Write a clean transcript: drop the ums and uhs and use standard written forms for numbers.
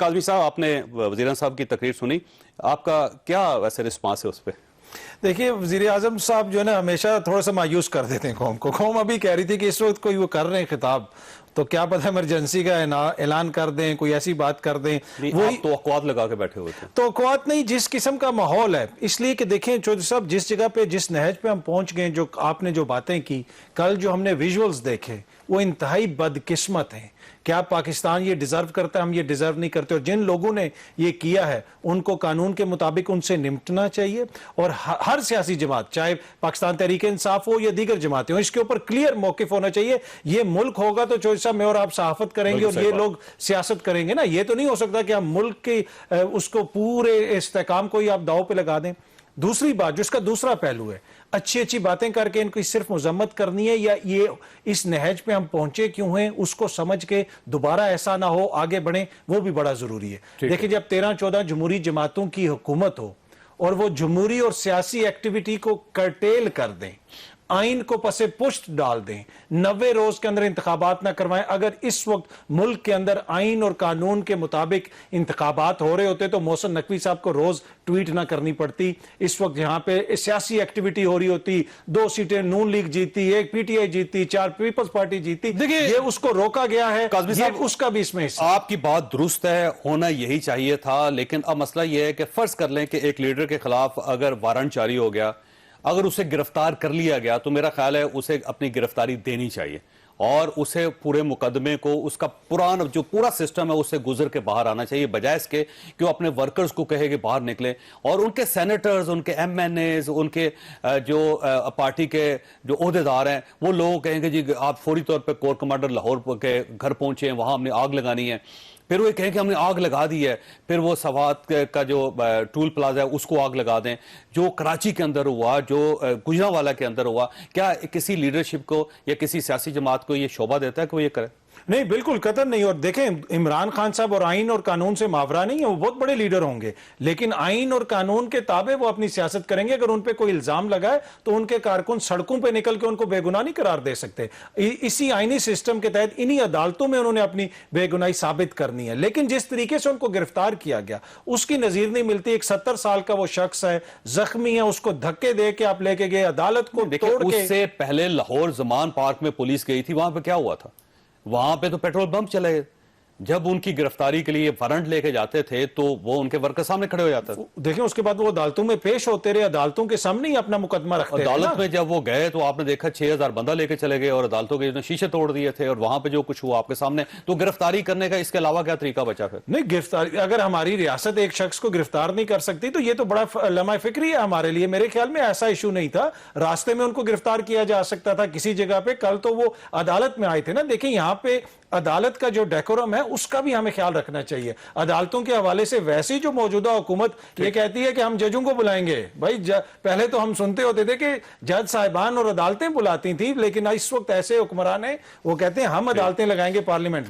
काज़मी साहब, आपने वज़ीर साहब की तकरीर सुनी, आपका क्या वैसे रिस्पांस है उस पर? देखिए, वज़ीर आज़म साहब जो है ना हमेशा थोड़ा सा मायूस कर देते हैं कौम को। कौम अभी कह रही थी कि इस वक्त कोई वो कर रहे हैं खिताब, तो क्या पता इमरजेंसी का ऐलान कर दें, कोई ऐसी बात कर दें। वही तवक्कुआत लगा के बैठे हुए थे। तवक्कुआत नहीं, जिस किस्म का माहौल है, इसलिए कि देखें चौधरी साहब, जिस जगह पे, जिस नहज पे हम पहुंच गए, जो आपने जो बातें की कल, जो हमने विजुअल्स देखे, वो इंतहाई बदकिस्मत हैं। क्या पाकिस्तान ये डिजर्व करता है? हम ये डिजर्व नहीं करते। और जिन लोगों ने ये किया है उनको कानून के मुताबिक उनसे निपटना चाहिए। और हर सियासी जमात, चाहे पाकिस्तान तहरीक इंसाफ हो या दीगर जमातें हो, इसके ऊपर क्लियर मौकिफ होना चाहिए। ये मुल्क होगा तो चौधरी साहब मैं और आप सहाफत करेंगे और ये लोग सियासत करेंगे ना। ये तो नहीं हो सकता कि हम मुल्क के उसको पूरे इस्तेहकाम को ही आप दाव पे लगा दें। दूसरी बात, जो इसका दूसरा पहलू है, अच्छी अच्छी बातें करके इनको सिर्फ मजम्मत करनी है, या ये इस नहज पे हम पहुंचे क्यों हैं उसको समझ के दोबारा ऐसा ना हो, आगे बढ़े, वो भी बड़ा जरूरी है। देखिए, जब 13-14 जमहूरी जमातों की हुकूमत हो और वो जमहूरी और सियासी एक्टिविटी को कर्टेल कर दें, आइन को पसे पुष्ट डाल दें, 90 रोज के अंदर इंतखाबात ना करवाएं। अगर इस वक्त मुल्क के अंदर आइन और कानून के मुताबिक इंतखाबात हो रहे होते तो मोहसिन नकवी साहब को रोज ट्वीट ना करनी पड़ती। इस वक्त यहाँ पे सियासी एक्टिविटी हो रही होती, 2 सीटें नून लीग जीती, 1 पीटीआई जीती, 4 पीपल्स पार्टी जीती। देखिए, ये उसको रोका गया है, ये उसका भी इसमें आपकी बात दुरुस्त है, होना यही चाहिए था। लेकिन अब मसला यह है कि फर्ज कर लें कि एक लीडर के खिलाफ अगर वारंट जारी हो गया, अगर उसे गिरफ्तार कर लिया गया, तो मेरा ख्याल है उसे अपनी गिरफ्तारी देनी चाहिए और उसे पूरे मुकदमे को, उसका पुराना जो पूरा सिस्टम है, उससे गुजर के बाहर आना चाहिए, बजाय इसके कि वो अपने वर्कर्स को कहे कि बाहर निकले। और उनके सेनेटर्स, उनके एमएनएज, उनके जो पार्टी के जो ओहदेदार हैं, वो लोग कहेंगे जी आप फौरी तौर पे कोर कमांडर लाहौर के घर पहुंचे हैं, वहां हमने आग लगानी है। फिर वो कहें कि हमने आग लगा दी है, फिर वो सवात का जो टूल प्लाजा है उसको आग लगा दें। जो कराची के अंदर हुआ, जो गुजरांवाला के अंदर हुआ, क्या किसी लीडरशिप को या किसी सियासी जमात को ये शोभा देता है कि वो ये करे? नहीं, बिल्कुल कतई नहीं। और देखें, इमरान खान साहब और आइन और कानून से मावरा नहीं है, वो बहुत बड़े लीडर होंगे, लेकिन आइन और कानून के ताबे वो अपनी सियासत करेंगे। अगर उन पे कोई इल्जाम लगाए तो उनके कारकुन सड़कों पे निकल के उनको बेगुनाह नहीं करार दे सकते। इसी आइनी सिस्टम के तहत इन्हीं अदालतों में उन्होंने अपनी बेगुनाही साबित करनी है। लेकिन जिस तरीके से उनको गिरफ्तार किया गया उसकी नजीर नहीं मिलती। एक 70 साल का वो शख्स है, जख्मी है, उसको धक्के दे के आप लेके गए, अदालत को तोड़ के। उससे पहले लाहौर जमान पार्क में पुलिस गई थी, वहां पे क्या हुआ था? वहां पे तो पेट्रोल बम चले। जब उनकी गिरफ्तारी के लिए वारंट लेके जाते थे तो वो उनके वर्कर सामने खड़े हो जाते थे। देखें, उसके बाद वो अदालतों में पेश होते रहे, अदालतों के सामने ही अपना मुकदमा रखते थे। अदालत में जब वो गए तो आपने देखा 6000 बंदा लेके चले गए और अदालतों के शीशे तोड़ दिए थे, और वहां पे जो कुछ हुआ आपके सामने। तो गिरफ्तारी करने का इसके अलावा क्या तरीका बचा? फिर नहीं, गिरफ्तारी, अगर हमारी रियासत एक शख्स को गिरफ्तार नहीं कर सकती तो ये तो बड़ा लम्हा फिक्री है हमारे लिए। मेरे ख्याल में ऐसा इशू नहीं था, रास्ते में उनको गिरफ्तार किया जा सकता था किसी जगह पे। कल तो वो अदालत में आए थे ना। देखिए, यहाँ पे अदालत का जो डेकोरम है उसका भी हमें ख्याल रखना चाहिए। अदालतों के हवाले से वैसी जो मौजूदा हुकूमत ये कहती है कि हम जजों को बुलाएंगे, भाई पहले तो हम सुनते होते थे कि जज साहिबान और अदालतें बुलाती थी, लेकिन इस वक्त ऐसे हुक्मरान हैं वो कहते हैं हम अदालतें लगाएंगे पार्लियामेंट में।